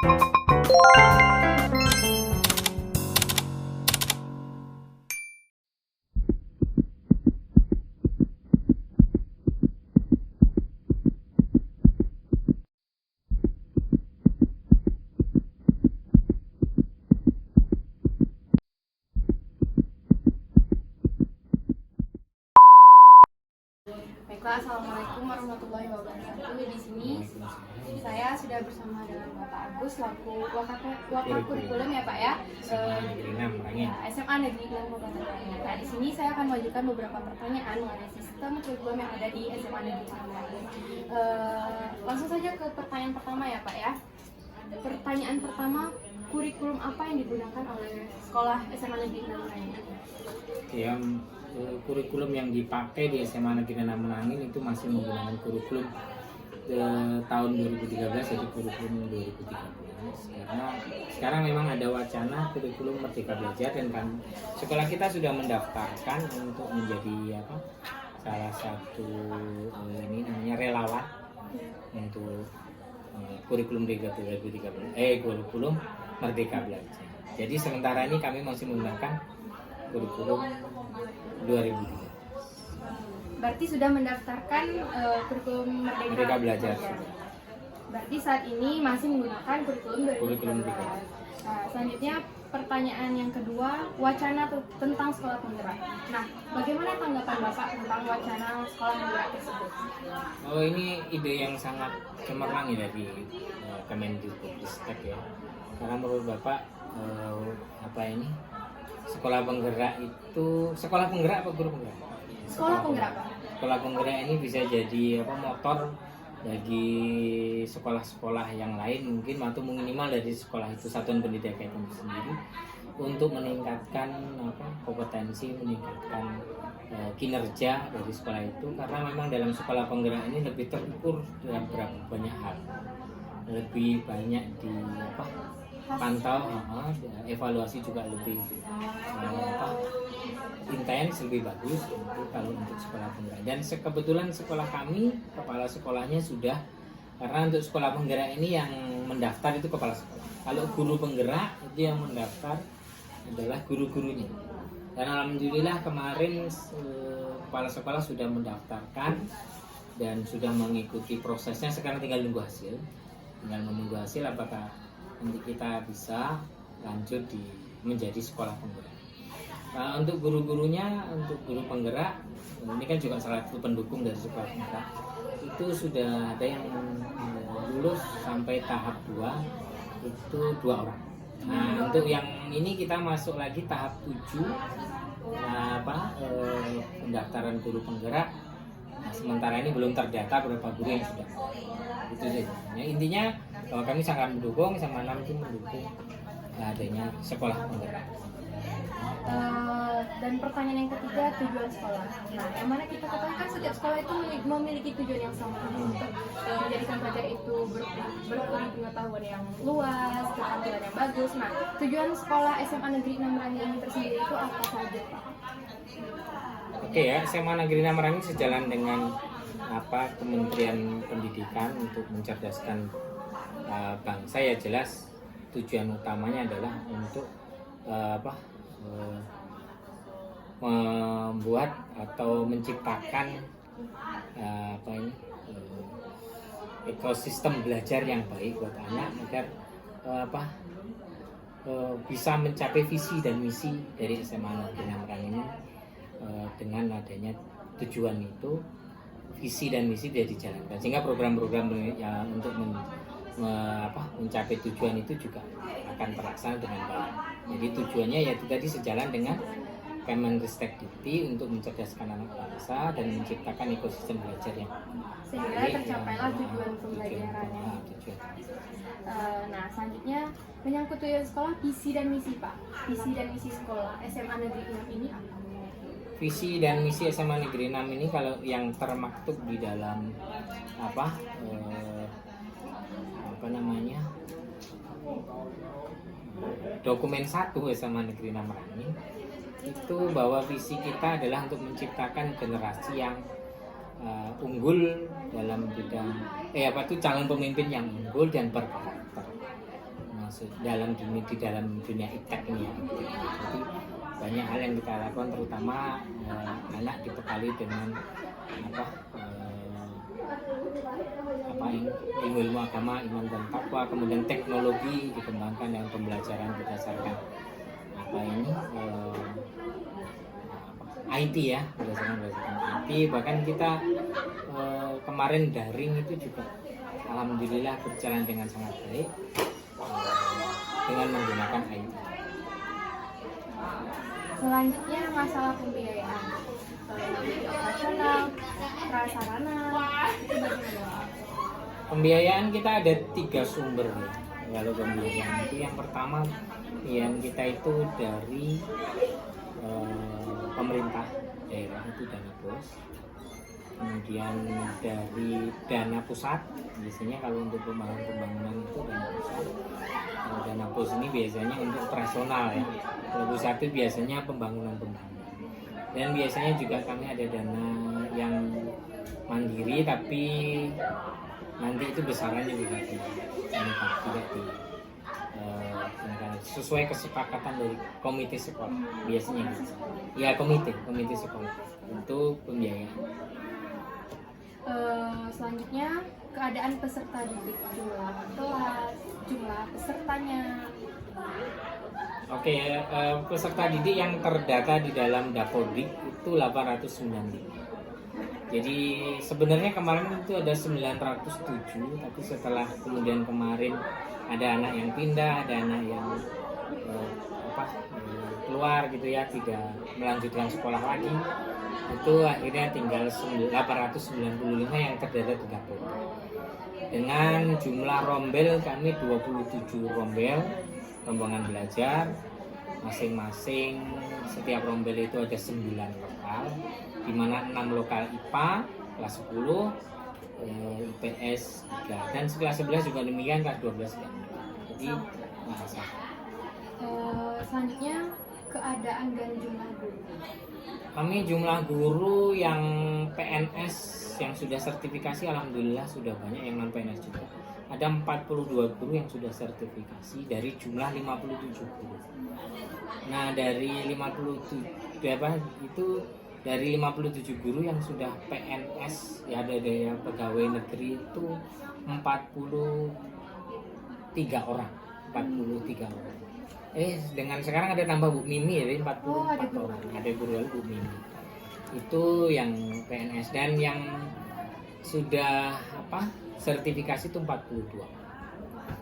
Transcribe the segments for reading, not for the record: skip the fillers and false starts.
Baiklah, assalamualaikum warahmatullahi wabarakatuh. Di sini saya sudah bersama dengan Bapak Agus selaku wakil kurikulum ya Pak ya. SMA Negeri 6 Kabupaten Raya. Nah, di sini saya akan mengajukan beberapa pertanyaan mengenai sistem kurikulum yang ada di SMA Negeri 6 Raya. Langsung saja ke pertanyaan pertama ya Pak ya. Pertanyaan pertama, kurikulum apa yang digunakan oleh sekolah SMA Negeri 6 Raya? Yang kurikulum yang dipakai di SMA Negeri 6 Merangin itu masih menggunakan kurikulum tahun 2013, jadi kurikulum 2013, karena sekarang memang ada wacana kurikulum Merdeka Belajar dan kan sekolah kita sudah mendaftarkan untuk menjadi salah satu ini namanya relawan untuk kurikulum kurikulum Merdeka Belajar. Jadi sementara ini kami masih menggunakan kurikulum 2003. Berarti sudah mendaftarkan kurikulum Merdeka Belajar. Berarti saat ini masih menggunakan kurikulum 2013. Nah, selanjutnya pertanyaan yang kedua, wacana tentang sekolah penggerak. Nah, bagaimana tanggapan Bapak tentang wacana sekolah penggerak tersebut? Oh, ini ide yang sangat cemerlang ya dari Kemendikbudristek ya. Karena menurut Bapak sekolah penggerak itu sekolah penggerak apa guru penggerak? Sekolah penggerak, Pak. Sekolah penggerak ini bisa jadi motor bagi sekolah-sekolah yang lain mungkin atau minimal dari sekolah itu satuan pendidikan itu sendiri untuk meningkatkan kompetensi, meningkatkan kinerja dari sekolah itu, karena memang dalam sekolah penggerak ini lebih terukur dalam berapa banyak hal, lebih banyak pantau, evaluasi juga lebih intens, lebih bagus kalau untuk sekolah penggerak. Dan kebetulan sekolah kami, kepala sekolahnya sudah, karena untuk sekolah penggerak ini yang mendaftar itu kepala sekolah. Kalau guru penggerak itu yang mendaftar adalah guru-gurunya. Dan alhamdulillah kemarin kepala sekolah sudah mendaftarkan dan sudah mengikuti prosesnya. Sekarang tinggal menunggu hasil apakah nanti kita bisa lanjut menjadi sekolah penggerak. Nah, untuk guru-gurunya, untuk guru penggerak, ini kan juga salah satu pendukung dari sekolah penggerak. Itu sudah ada yang lulus sampai tahap 2, itu 2 orang. Nah, untuk yang ini kita masuk lagi tahap 7, pendaftaran guru penggerak. Nah, sementara ini belum terdata berapa guru yang sudah. Itu saja. Nah, intinya bahwa kami sangat mendukung, sama 6 tim mendukung adanya sekolah penggerak. Dan pertanyaan yang ketiga, tujuan sekolah. Nah, yang mana kita katakan kan setiap sekolah itu memiliki tujuan yang sama untuk menjadikan pelajar itu berpengetahuan yang luas, keterampilan yang bagus. Nah, tujuan sekolah SMA Negeri 6 Merangin ini tersendiri itu apa saja, Pak? Oke ya, SMA Negeri 6 Merangin sejalan dengan Kementerian Pendidikan untuk mencerdaskan bangsa, ya jelas tujuan utamanya adalah untuk membuat atau menciptakan ekosistem belajar yang baik buat anak agar bisa mencapai visi dan misi dari SMA Negeri 6 Merangin ini. Dengan adanya tujuan itu, visi dan misi sudah dijalankan, sehingga program-program untuk mencapai tujuan itu juga akan terlaksana dengan baik. Jadi tujuannya yaitu tadi sejalan dengan Kemendikbudristek untuk mencerdaskan anak bangsa dan menciptakan ekosistem belajar yang sehingga tercapailah tujuan pembelajarannya. Nah, selanjutnya menyangkut tujuan sekolah, visi dan misi, Pak. Visi dan misi sekolah SMA Negeri 6 ini apa? Visi dan misi SMA Negeri 6 ini kalau yang termaktub di dalam dokumen 1 SMA Negeri 6 Merangin itu, bahwa visi kita adalah untuk menciptakan generasi yang unggul dalam bidang calon pemimpin yang unggul dan berkarakter. maksud di dalam dunia iptek ini ya. Jadi banyak hal yang kita lakukan, terutama anak dibekali dengan apa ilmu agama, iman dan takwa, kemudian teknologi dikembangkan dengan pembelajaran berdasarkan IT ya, berdasarkan IT. Bahkan kita kemarin daring itu juga alhamdulillah berjalan dengan sangat baik dengan menggunakan IT. Selanjutnya masalah pembiayaan, operasional, prasarana, itu bagaimana? Pembiayaan kita ada 3 sumber ya. Kalau pembiayaan itu yang pertama yang kita itu dari pemerintah daerah, itu dana BOS. Kemudian dari dana pusat, biasanya kalau untuk pembangunan itu dana pusat. Kalau dana BOS ini biasanya untuk operasional ya. Kalau pusat itu biasanya pembangunan. Dan biasanya juga kami ada dana yang mandiri, tapi nanti itu besarannya juga tidak sesuai kesepakatan dari komite sekolah biasanya gitu. Ya komite sekolah untuk pembiayaan. Selanjutnya keadaan peserta didik, jumlah kelas, jumlah pesertanya. Oke, peserta didik yang terdata di dalam Dapodik itu 890. Jadi sebenarnya kemarin itu ada 907, tapi setelah kemudian kemarin ada anak yang pindah, ada anak yang keluar gitu ya, tidak melanjutkan sekolah lagi, itu akhirnya tinggal 895 yang terdata di Dapodik. Dengan jumlah rombel kami 27 rombel, rombongan belajar, masing-masing setiap rombel itu ada 9 lokal, di mana 6 lokal IPA kelas 10, IPS 3, dan kelas 11 juga demikian, kelas 12 juga. Jadi bahasa. Selanjutnya keadaan dan jumlah guru. Kami jumlah guru yang PNS yang sudah sertifikasi alhamdulillah sudah banyak, yang non PNS juga. Ada 42 guru yang sudah sertifikasi dari jumlah 57 guru. Nah, dari 57 guru yang sudah PNS ya, ada pegawai negeri itu 43 orang. Dengan sekarang ada tambah Bu Mimi ya, 44 orang. Ada guru Bu Mimi. Itu yang PNS, dan yang sudah sertifikasi itu 42.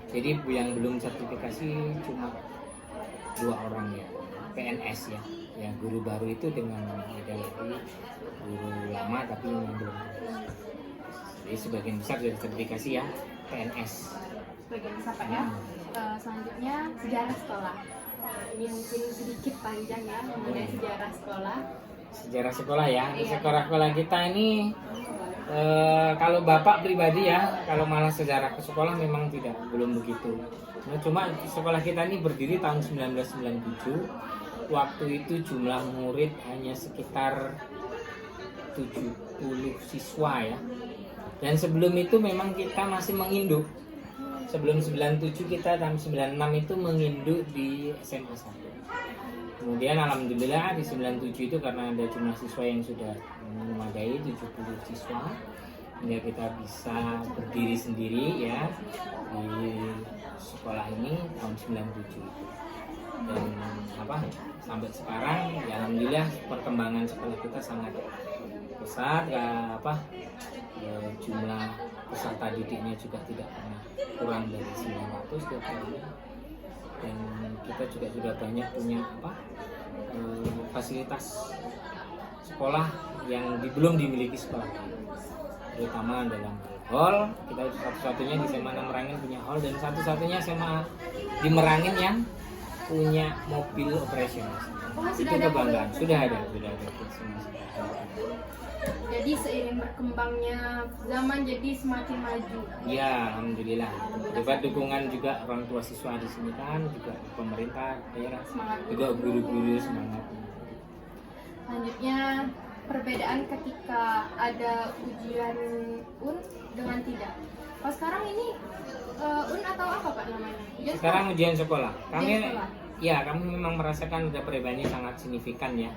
Jadi yang belum sertifikasi cuma 2 orang ya, PNS ya. Ya guru baru itu dengan ada lagi guru lama tapi yang belum. Jadi sebagian besar sudah sertifikasi ya PNS. Sebagian besar Pak ya. Selanjutnya sejarah sekolah. Ini mungkin sedikit panjang ya mengenai sejarah sekolah. Sejarah sekolah ya. Sekolah kita ini kalau Bapak pribadi ya, kalau malah sejarah ke sekolah memang belum begitu. Nah, cuma sekolah kita ini berdiri tahun 1997. Waktu itu jumlah murid hanya sekitar 70 siswa ya. Dan sebelum itu memang kita masih menginduk. Sebelum 97 kita tahun 96 itu menginduk di SMA 1. Kemudian alhamdulillah di 97 itu karena ada jumlah siswa yang sudah memadai 70 siswa, hingga kita bisa berdiri sendiri ya di sekolah ini tahun 97 itu. Dan sampai sekarang ya alhamdulillah perkembangan sekolah kita sangat pesat ya, jumlah peserta didiknya juga tidak pernah kurang dari 900 tiap tahun. Dan kita juga sudah banyak punya fasilitas sekolah yang belum dimiliki sekolah, terutama dalam hall. Kita satu-satunya di SMA 6 Merangin punya hall, dan satu-satunya SMA di Merangin yang punya mobil operasional. Itu kebanggaan. Sudah ada. Jadi seiring berkembangnya zaman jadi semakin maju. Ya, alhamdulillah. Dapat dukungan juga orang tua siswa di sini kan, juga pemerintah daerah, juga guru-guru semangat. Selanjutnya perbedaan ketika ada ujian UN dengan tidak. Kalau sekarang ini UN atau apa Pak namanya? Sekarang ujian sekolah. Kami sekolah. ya, kami memang merasakan ada perubahan yang sangat signifikan ya,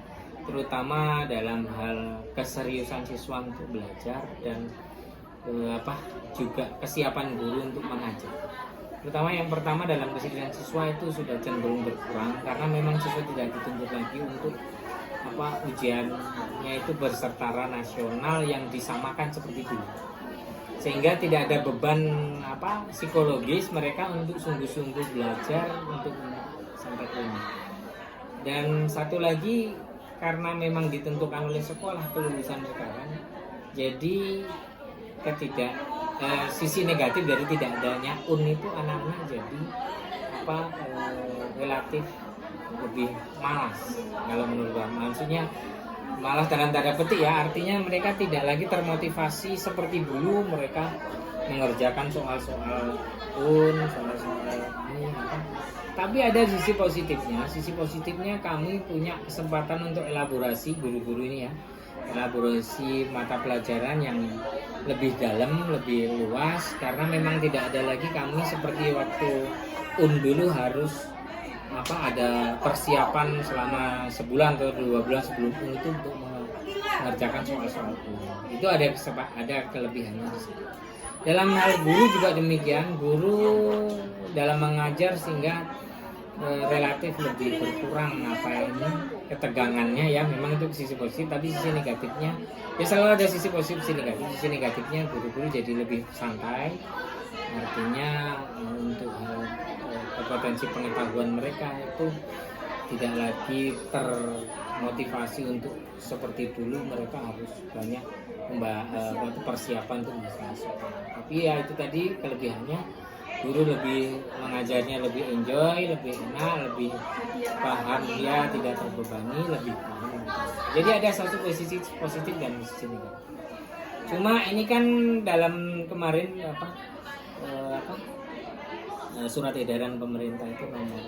terutama dalam hal keseriusan siswa untuk belajar dan juga kesiapan guru untuk mengajar. Terutama yang pertama, dalam keseriusan siswa itu sudah cenderung berkurang karena memang siswa tidak dituntut lagi untuk ujiannya itu bersetara nasional yang disamakan seperti dulu, sehingga tidak ada beban psikologis mereka untuk sungguh-sungguh belajar untuk sampai ke ini. Dan satu lagi, karena memang ditentukan oleh sekolah kelulusan sekarang, jadi sisi negatif dari tidak adanya itu anak-anak jadi relatif lebih malas. Kalau menurut saya, maksudnya malas dalam tanda petik ya, artinya mereka tidak lagi termotivasi seperti dulu mereka mengerjakan soal-soal soal-soal ini. Tapi ada sisi positifnya. Sisi positifnya kami punya kesempatan untuk elaborasi, guru-guru ini ya, elaborasi mata pelajaran yang lebih dalam, lebih luas, karena memang tidak ada lagi kami seperti waktu dulu harus ada persiapan selama sebulan atau 2 bulan sebelum itu untuk mengerjakan soal-soal itu. Ada kelebihannya di situ. Dalam hal guru juga demikian, guru dalam mengajar sehingga relatif lebih berkurang ketegangannya ya. Memang itu sisi positif, tapi sisi negatifnya ya selalu ada sisi positif, sisi negatif. Sisi negatifnya guru-guru jadi lebih santai, artinya untuk potensi pengetahuan mereka itu tidak lagi termotivasi untuk seperti dulu mereka harus banyak persiapan untuk masuk. Tapi ya itu tadi kelebihannya, guru lebih mengajarnya lebih enjoy, lebih enak, lebih paham, dia tidak terbebani, lebih paham. Jadi ada satu posisi positif dan sisi negatif. Cuma ini kan dalam kemarin surat edaran pemerintah itu nomor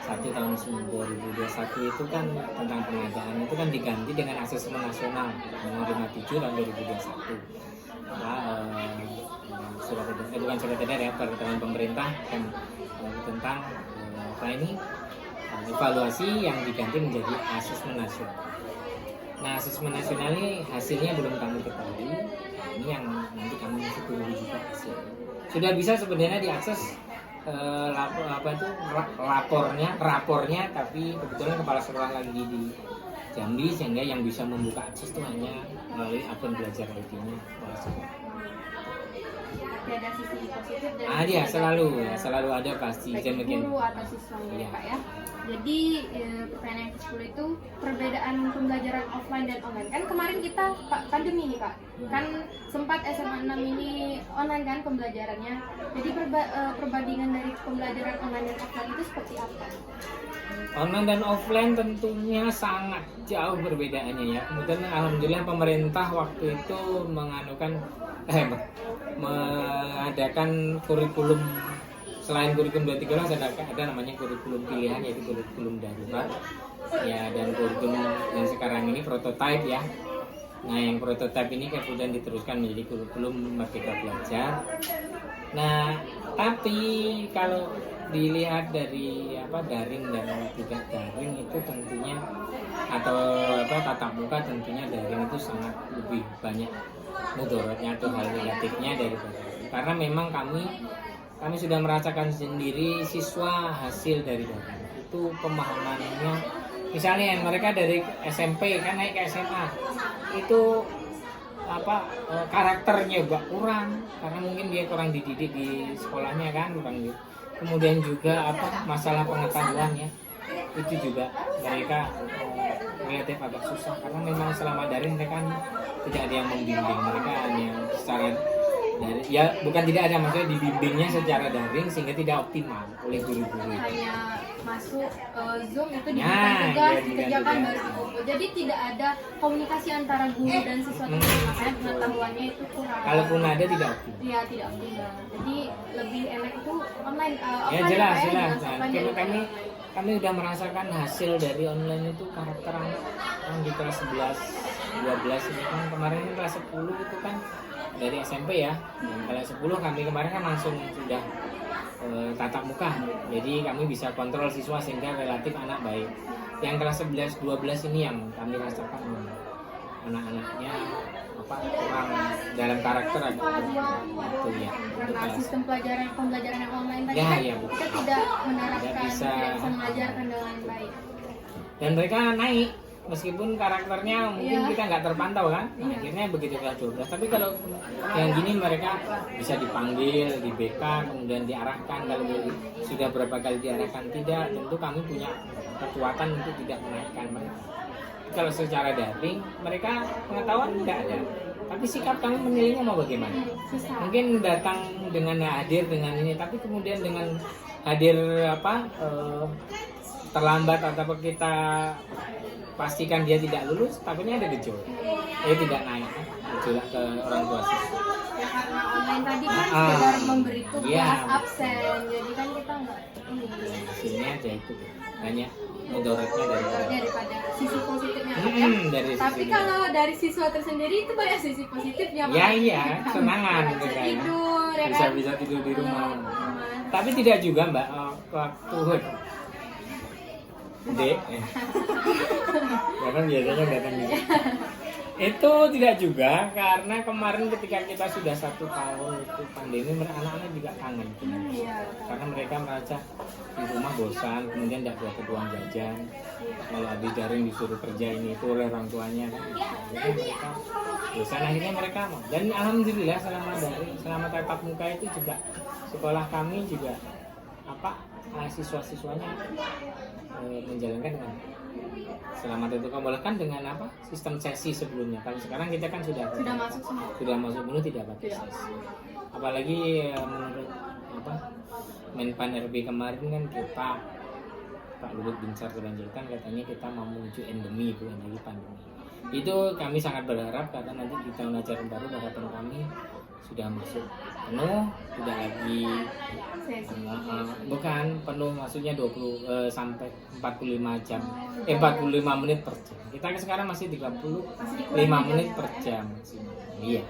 1 tahun 2021 itu kan tentang pengadaan itu kan diganti dengan asesmen nasional nomor 57 tahun 2021. Bukan surat edaran ya, peraturan pemerintah kan tentang evaluasi yang diganti menjadi asesmen nasional. Nah, asesmen nasional ini hasilnya belum kami ketahui. Ini yang nanti kami masih tunggu juga hasil. Sudah bisa sebenarnya diakses rapornya, tapi kebetulan kepala sekolah lagi di Jambi, sehingga yang bisa membuka akses itu hanya melalui akun belajar ID-nya kepala sekolah. Ada sisi positif dan dia selalu ada pasti guru atau siswanya ya Pak ya. Jadi pertanyaan yang ke-10 itu perbedaan pembelajaran offline dan online. Kan kemarin kita pandemi nih Pak, kan sempat SMA 6 ini online kan pembelajarannya. Jadi perbandingan dari pembelajaran online dan offline itu seperti apa? Online dan offline tentunya sangat jauh perbedaannya ya. Kemudian alhamdulillah pemerintah waktu itu mengadakan kurikulum, selain kurikulum 213 ada namanya kurikulum pilihan, yaitu kurikulum darurat ya, dan kurikulum yang sekarang ini prototipe ya. Nah, yang prototipe ini kemudian diteruskan menjadi kurikulum Merdeka Belajar. Nah, tapi kalau dilihat dari daring dan tidak daring itu tentunya, atau tatap muka, tentunya daring itu sangat lebih banyak mudaratnya atau hal negatifnya daripada itu. Karena memang kami sudah merasakan sendiri siswa hasil dari daring itu pemahamannya, misalnya mereka dari SMP kan naik ke SMA itu karakternya juga kurang, karena mungkin dia kurang dididik di sekolahnya kan, kemudian juga masalah pengetahuannya itu juga mereka relatif agak susah, karena memang selama daring mereka tidak ada yang membimbing mereka, hanya secara daring ya, bukan tidak ada, maksudnya dibimbingnya secara daring sehingga tidak optimal oleh guru-guru. Hanya masuk Zoom itu diberikan tugas, dikerjakan baru dikumpul. Jadi tidak ada komunikasi antara guru dan siswa, makanya pengetahuannya itu kurang. Kalaupun ada tidak optimal. Iya, tidak optimal. Jadi lebih enak itu online. Ya jelas. Nah, kami udah merasakan hasil dari online itu, karakter yang di kelas 11, 12 ini kan, kemarin kelas 10 itu kan dari SMP ya. Kelas 10 kami kemarin kan langsung sudah tatap muka. Jadi kami bisa kontrol siswa sehingga relatif anak baik. Yang kelas 11 12 ini yang kami rasakan anak-anaknya kurang dalam karakter ada itu ya. Karena sistem pembelajaran yang online tadi Ya, kan ya, kita tidak menerapkan, Tidak tidak bisa. bisa mengajarkan dengan baik. Dan mereka naik meskipun karakternya mungkin Iya. kita nggak terpantau kan. Nah, akhirnya begitu kelas 12. Tapi kalau yang gini mereka bisa dipanggil, di BK, kemudian diarahkan. Kalau sudah berapa kali diarahkan tidak, tentu kami punya kekuatan untuk tidak menaikkan mereka. Kalau secara daring mereka pengetahuan tidak ada, tapi sikap kami menilainya mau bagaimana? Susah. Mungkin datang dengan hadir dengan ini, tapi kemudian dengan hadir terlambat atau kita pastikan dia tidak lulus, takutnya ada gejolak, tidak naik gejolak ke orang tua siswa. Ya karena online tadi kan sekedar memberi tugas Iya. absen, jadi kan kita nggak ini Hasilnya aja itu banyak mudaratnya daripada sisi positifnya Pak, ya. dari Tapi sisi kalau dari siswa tersendiri itu banyak sisi positifnya Pak. ya iya senangan Bisa mereka ya. tidur ya kan. Bisa tidur di rumah. Rumah. Tapi tidak juga Mbak, waktu Dek ya kan biasanya datang gitu. Itu tidak juga, karena kemarin ketika kita sudah 1 tahun itu pandemi, anak-anak juga kangen. Iya. Karena mereka merasa di rumah bosan, kemudian tidak dapat uang jajan. Kalau habis daring disuruh kerja ini itu oleh orang tuanya kan. Akhirnya mereka bosan, akhirnya mereka mau. Dan alhamdulillah selama tatap muka itu juga sekolah kami juga siswa-siswanya menjalankan dengan selama tentu kan dengan sistem sesi sebelumnya. Kalau sekarang kita kan sudah masuk semua. sudah masuk penuh, tidak pakai Iya. sesi. Apalagi menurut Menpan RB kemarin kan kita Pak Luhut Binsar kelanjutan katanya kita mau menuju endemi, bukan lagi pandemi. Itu kami sangat berharap karena nanti di tahun ajaran baru harapan kami sudah masuk penuh, tidak lagi bukan penuh, maksudnya 20 sampai 45 jam 45 menit per jam. Kita sekarang masih 35 menit per jam. Iya.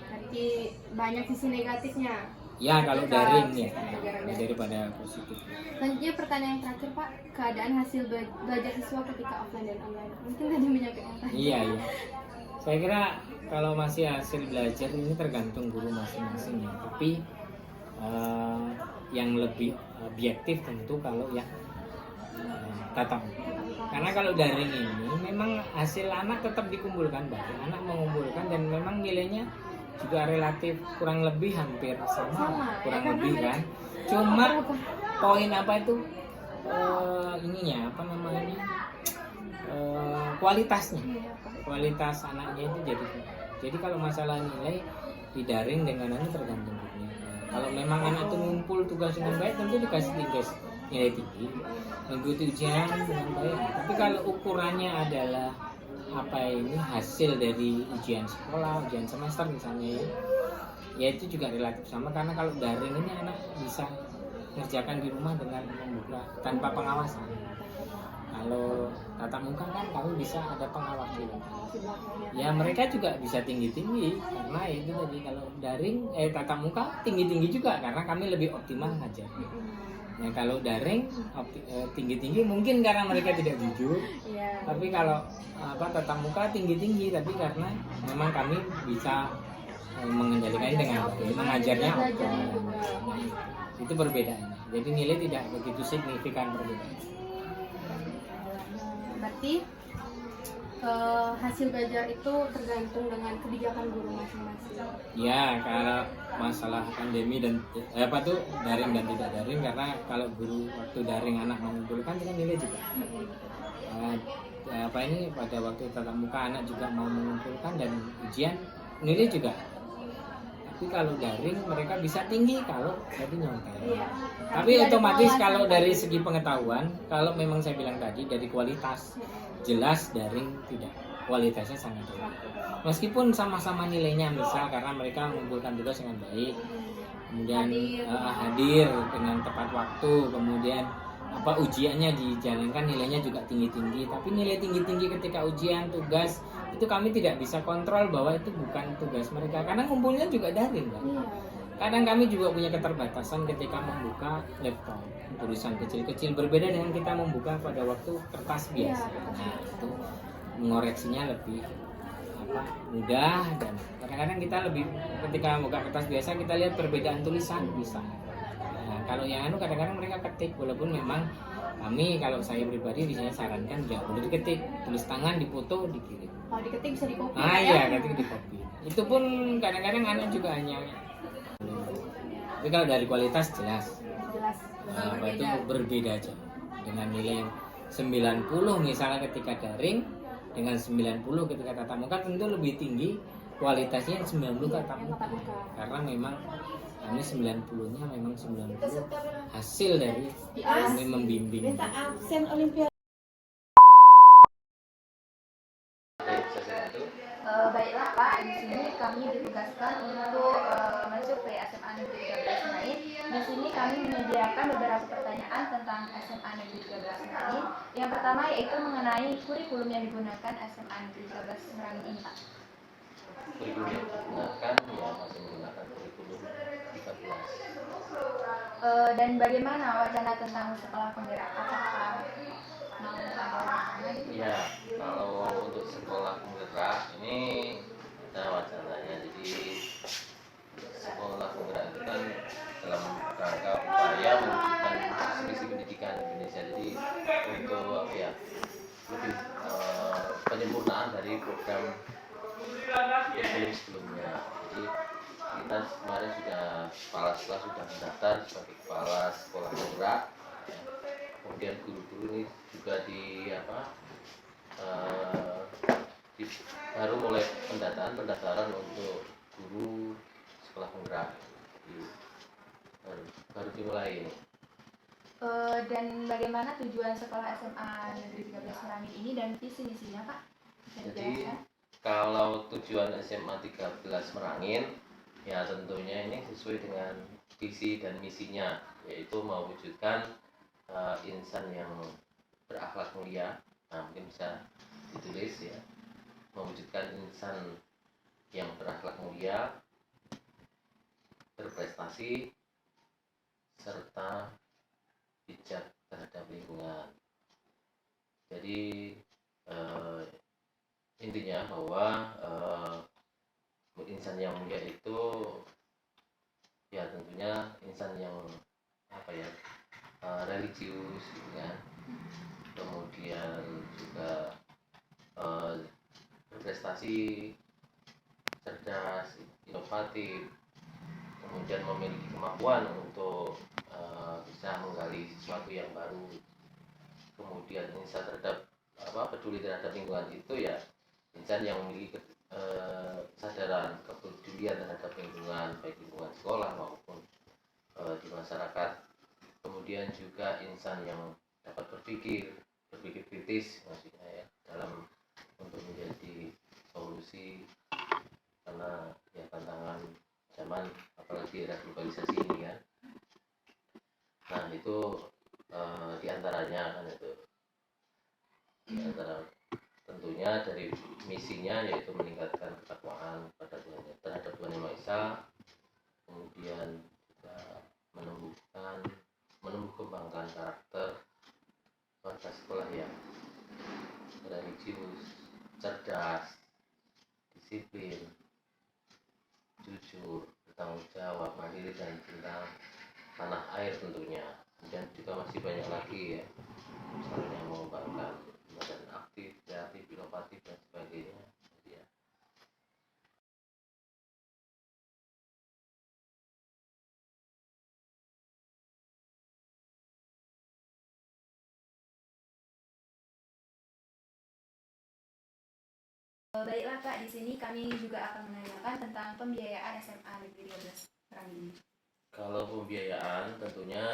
Berarti banyak sisi negatifnya. Ya kalau daring ya daripada positif. Selanjutnya pertanyaan yang terakhir Pak, keadaan hasil belajar siswa ketika offline dan online. Mungkin tadi menyampaikan tadi. Iya. Saya kira kalau masih hasil belajar ini tergantung guru masing-masing ya. Tapi yang lebih objektif tentu kalau yang tatap muka. Karena kalau daring ini memang hasil anak tetap dikumpulkan, anak mengumpulkan dan memang nilainya juga relatif kurang lebih hampir sama kurang lebih kan. Cuma poin ininya kualitasnya. Kualitas anaknya itu jadi kalau masalah nilai di daring dengan ini tergantung gurunya. Kalau memang anak itu ngumpul tugas dengan baik tentu dikasih nilai tinggi, mengikuti ujian dengan baik. Tapi kalau ukurannya adalah hasil dari ujian sekolah, ujian semester misalnya ya itu juga relatif sama, karena kalau daring ini anak bisa mengerjakan di rumah dengan membuka tanpa pengawasan. Kalau tatap muka kan kami bisa ada pengawas juga. Ya mereka juga bisa tinggi-tinggi karena itu tadi, kalau daring tatap muka tinggi-tinggi juga karena kami lebih optimal ngajar. Nah kalau daring tinggi-tinggi mungkin karena mereka tidak jujur. Tapi kalau tatap muka tinggi-tinggi tapi karena memang kami bisa mengendalikan dengan baik, mengajarnya optimal. Itu perbedaannya. Jadi nilai tidak begitu signifikan perbedaan. Berarti hasil belajar itu tergantung dengan kebijakan guru masing-masing. Ya, kalau masalah pandemi dan daring dan tidak daring, karena kalau guru waktu daring anak mengumpulkan itu nilai juga. Pada waktu tatap muka anak juga mau mengumpulkan dan ujian nilai juga. Tapi kalau daring mereka bisa tinggi kalau jadi nyontek. Iya. Tapi otomatis kalau dari segi pengetahuan, kalau memang saya bilang tadi dari kualitas jelas daring tidak, kualitasnya sangat tinggi. Meskipun sama-sama nilainya misal karena mereka mengumpulkan tugas dengan baik, kemudian hadir dengan tepat waktu, kemudian ujiannya dijalankan nilainya juga tinggi-tinggi. Tapi nilai tinggi-tinggi ketika ujian tugas itu kami tidak bisa kontrol bahwa itu bukan tugas mereka karena ngumpulnya juga daring kan. kadang kami juga punya keterbatasan ketika membuka laptop, tulisan kecil-kecil berbeda dengan kita membuka pada waktu kertas biasa. Nah, itu mengoreksinya lebih mudah, dan kadang-kadang kita lebih ketika membuka kertas biasa kita lihat perbedaan tulisan bisa. Nah, kalau yang kadang-kadang mereka ketik, walaupun memang kami, kalau saya pribadi biasanya sarankan nggak boleh diketik, tulis tangan, dipoto, dikirim. Kalau diketik bisa di copy Iya, ketik di copy. Itu pun kadang-kadang anak juga hanya. Tapi kalau dari kualitas jelas. Itu berbeda aja. Dengan nilai 90 misalnya ketika daring dengan 90 ketika tatap muka tentu lebih tinggi kualitasnya 90 tatap muka. Karena memang kami 90-nya memang 90 hasil dari kami membimbing. Absen Olimpiade. Baiklah Pak, di sini kami ditugaskan untuk mensurvei SMA Negeri 13 Senayan. Di sini kami menyediakan beberapa pertanyaan tentang SMA Negeri 13 Senayan. Yang pertama yaitu mengenai kurikulum yang digunakan SMA Negeri 13 Senayan ini Pak. Kurikulum yang digunakan ya masih menggunakan kurikulum 13. Dan bagaimana wacana tentang sekolah penggerak? Apakah mau tambah wacana gitu? Ya, kalau untuk sekolah penggerak ini ada wacananya. Jadi sekolah penggerak itu kan dalam rangka upaya mewujudkan visi pendidikan Indonesia. Jadi untuk lebih penyempurnaan dari program kurikulum sebelumnya. Jadi kita kemarin kepala sekolah sudah mendaftar sebagai kepala sekolah penggerak. Kemudian guru-guru ini juga baru mulai pendaftaran untuk guru sekolah penggerak. Baru dimulai ini. Dan bagaimana tujuan sekolah SMA Negeri 13 Merangin ini dan visi misinya Pak? Bisa Jadi dijelaskan? kalau tujuan SMA 13 Merangin ya tentunya ini sesuai dengan visi dan misinya, yaitu mewujudkan insan yang berakhlak mulia. Nah, mungkin bisa ditulis ya, mewujudkan insan yang berakhlak mulia, berprestasi, serta bijak terhadap lingkungan. Jadi intinya bahwa insan yang mulia itu ya tentunya insan yang religius gitu kan, kemudian juga berprestasi, cerdas, inovatif, kemudian memiliki kemampuan untuk bisa menggali sesuatu yang baru, kemudian insan peduli terhadap lingkungan itu ya insan yang memiliki kesadaran kepedulian terhadap lingkungan, baik lingkungan sekolah maupun di masyarakat. Kemudian juga insan yang dapat berpikir kritis maksudnya ya, dalam untuk menjadi solusi, karena ya tantangan zaman apalagi era globalisasi ini kan. Nah itu diantaranya kan itu, diantara tentunya dari misinya yaitu meningkatkan ketakwaan pada Tuhan, terhadap Tuhan Yang Maha Esa, kemudian juga menumbuh kembangkan karakter warga sekolah yang religius, cerdas, disiplin, jujur, bertanggung jawab, mandiri, dan cinta tanah air tentunya. Kemudian juga masih banyak lagi ya, misalnya mengembangkan badan aktif, kreatif, inovatif, dan sebagainya ya. Baiklah Pak, di sini kami juga akan menanyakan tentang pembiayaan SMA Negeri 13 Merangin. Kalau pembiayaan tentunya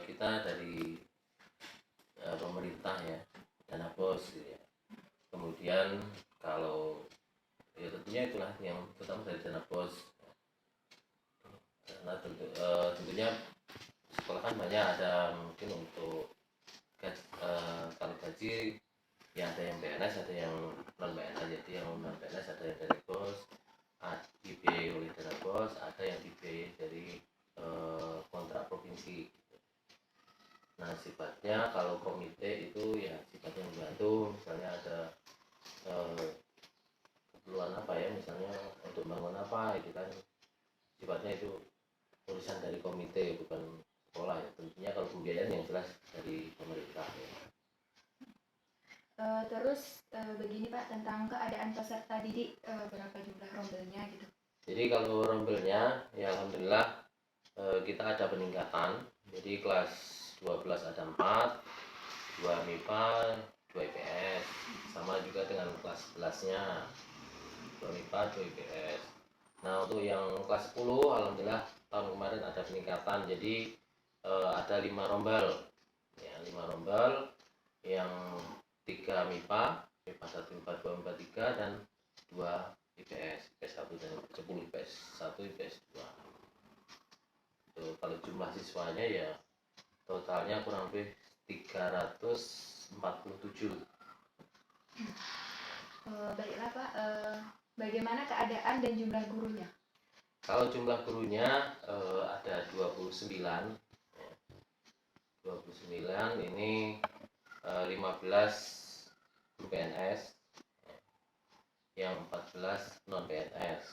kita dari pemerintah ya, dana bos gitu ya. Kemudian kalau ya tentunya itulah yang terutama dari dana bos, karena tentunya sekolah kan banyak, ada mungkin untuk kalau gaji ya ada yang PNS, ada yang non PNS. Jadi yang non PNS ada yang dari bos, dibiayai oleh dana bos, ada yang dibiayai komisi. Nah, sifatnya kalau komite itu ya sifatnya membantu, misalnya ada keperluan apa ya, misalnya untuk bangun apa itu kan sifatnya itu urusan dari komite, bukan sekolah ya. Tentunya kalau pembiayaan yang jelas dari pemerintah ya. Terus begini Pak, tentang keadaan peserta didik, berapa jumlah rombelnya gitu? Jadi kalau rombelnya ya alhamdulillah kita ada peningkatan. Jadi kelas 12 ada 4, 2 MIPA, 2 IPS. Sama juga dengan kelas 11-nya, 2 MIPA, 2 IPS. Nah, untuk yang kelas 10 alhamdulillah tahun kemarin ada peningkatan. Jadi ada 5 rombel. Ya, 5 rombel yang 3 MIPA, MIPA 1, MIPA 2, MIPA 3 dan 2 IPS, IPS 1 dan 10 IPS 1, IPS 2. Itu kalau jumlah siswanya ya totalnya kurang lebih 347. Baiklah Pak, bagaimana keadaan dan jumlah gurunya? Kalau jumlah gurunya ada 29. 29 ini 15 guru PNS, yang 14 non PNS.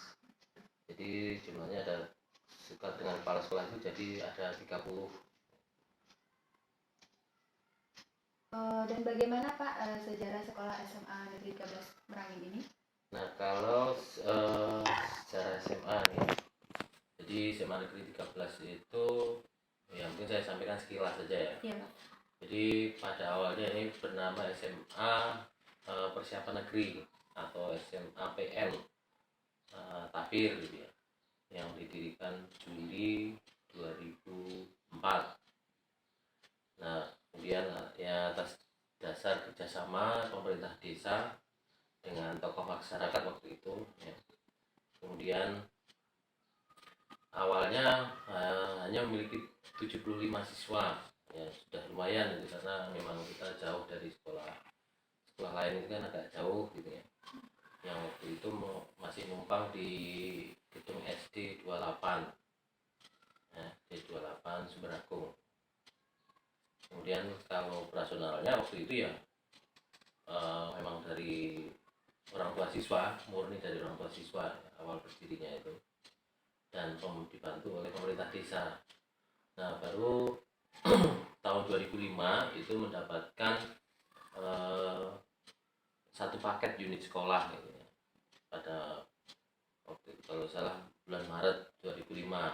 Jadi jumlahnya ada sekitar dengan kepala sekolah itu jadi ada 30. Dan bagaimana Pak sejarah sekolah SMA Negeri 13 Merangin ini? Nah, kalau secara SMA nih, jadi SMA Negeri 13 itu ya mungkin saya sampaikan sekilas saja ya. Iya Pak. Jadi pada awalnya ini bernama SMA Persiapan Negeri atau SMA PN Tapir gitu ya, yang didirikan Juli 2004. Nah, kemudian ya atas dasar kerjasama pemerintah desa dengan tokoh masyarakat waktu itu ya. Kemudian awalnya hanya memiliki 75 siswa, ya sudah lumayan gitu, karena memang kita jauh dari sekolah lain itu kan agak jauh gitu ya. Yang waktu itu masih numpang di gedung SD 28 ya, SD 28 Sumber-Agung. Kemudian kalau operasionalnya waktu itu ya memang dari orang tua siswa, murni dari orang tua siswa ya, awal berdirinya itu, dan dibantu oleh pemerintah desa. Nah, baru tahun 2005 itu mendapatkan satu paket unit sekolah gitu ya, pada waktu itu, kalau salah bulan Maret 2005.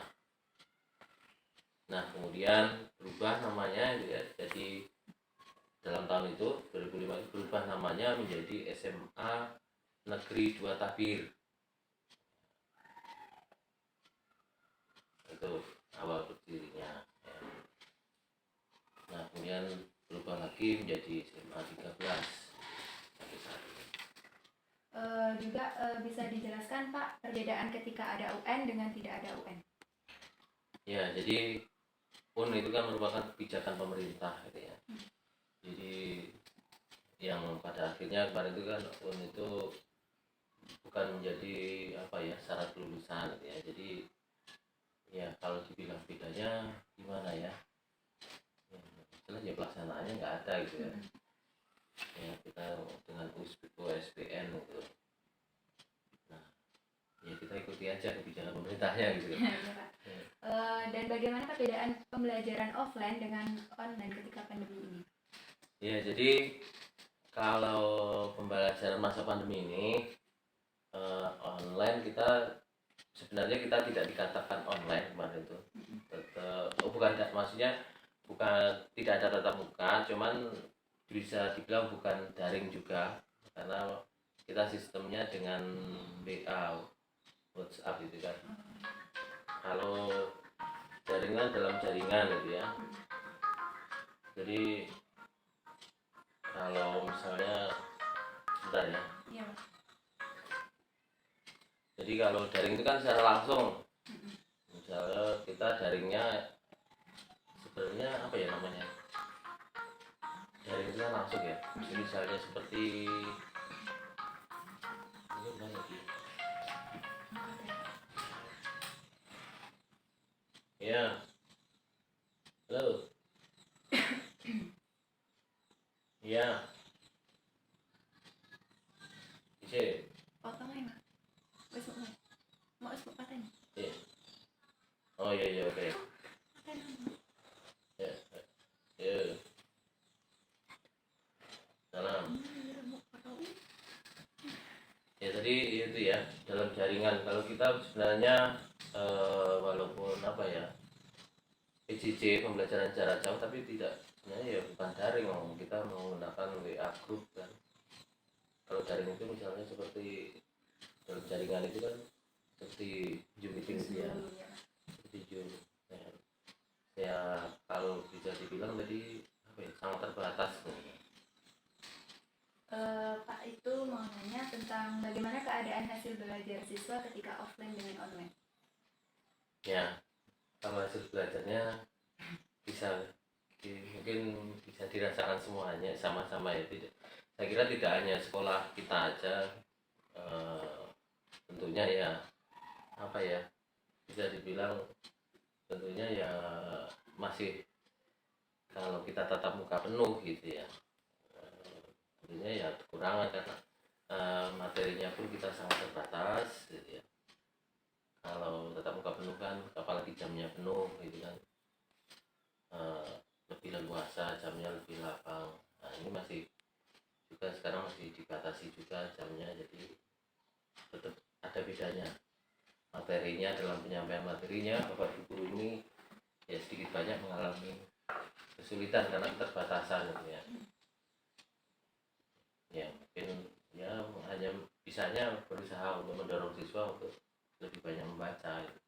Nah, kemudian berubah namanya gitu ya, jadi dalam tahun itu 2005 itu berubah namanya menjadi SMA Negeri 2 Tabir. Itu awal berdirinya ya. Nah, kemudian berubah lagi menjadi SMA 13 sampai saat ini. Juga bisa dijelaskan Pak perbedaan ketika ada UN dengan tidak ada UN? Ya, jadi PUN itu kan merupakan kebijakan pemerintah gitu ya. Jadi yang pada akhirnya kemarin itu kan PUN itu bukan menjadi apa ya syarat kelulusan gitu ya. Jadi ya kalau dibilang bedanya gimana ya, jelas ya pelaksanaannya nggak ada gitu ya. Ya kita dengan USBN gitu. Nah, ya kita ikuti aja kebijakan pemerintahnya gitu. Iya, Pak. Dan bagaimana perbedaan pembelajaran offline dengan online ketika pandemi ini? Ya, jadi kalau pembelajaran masa pandemi ini online, kita sebenarnya kita tidak dikatakan online kemarin itu. Bukan, maksudnya bukan tidak ada tatap muka, cuman bisa dibilang bukan daring juga, karena kita sistemnya dengan WA, WhatsApp gitu kan. Kalau jaringan dalam jaringan gitu ya. Jadi kalau misalnya bentar ya. Iya. Jadi kalau daring itu kan secara langsung. Misalnya kita daringnya sebenarnya apa ya namanya? Daring itu kan langsung ya. Jadi misalnya seperti ini mana lagi? Ya. sebenarnya walaupun apa ya PJJ pembelajaran jarak jauh, tapi tidak, sebenarnya ya bukan daring, kita menggunakan WA group kan. Kalau daring itu misalnya seperti dalam jaringan itu kan seperti Zoom meeting ya, seperti Zoom. Ya kalau bisa dibilang tadi apa ya, sangat terbatas. Pak itu mau nanya tentang bagaimana keadaan hasil belajar siswa ketika offline dengan online. Ya, kalau hasil belajarnya mungkin bisa dirasakan semuanya sama-sama ya. Tidak, saya kira tidak hanya sekolah kita aja, tentunya ya apa ya, bisa dibilang tentunya ya masih, kalau kita tatap muka penuh gitu ya, tentunya ya kekurangan karena materinya pun kita sangat terbatas gitu ya. Kalau tatap muka penuh kan, apalagi jamnya penuh gitu kan, lebih leluasa, jamnya lebih lapang. Nah ini masih juga sekarang masih dibatasi juga jamnya, jadi tetap ada bedanya materinya. Dalam penyampaian materinya Bapak Ibu guru ini ya sedikit banyak mengalami kesulitan karena keterbatasan gitu ya. Ya mungkin ya hanya bisanya berusaha untuk mendorong siswa untuk lebih banyak membaca gitu.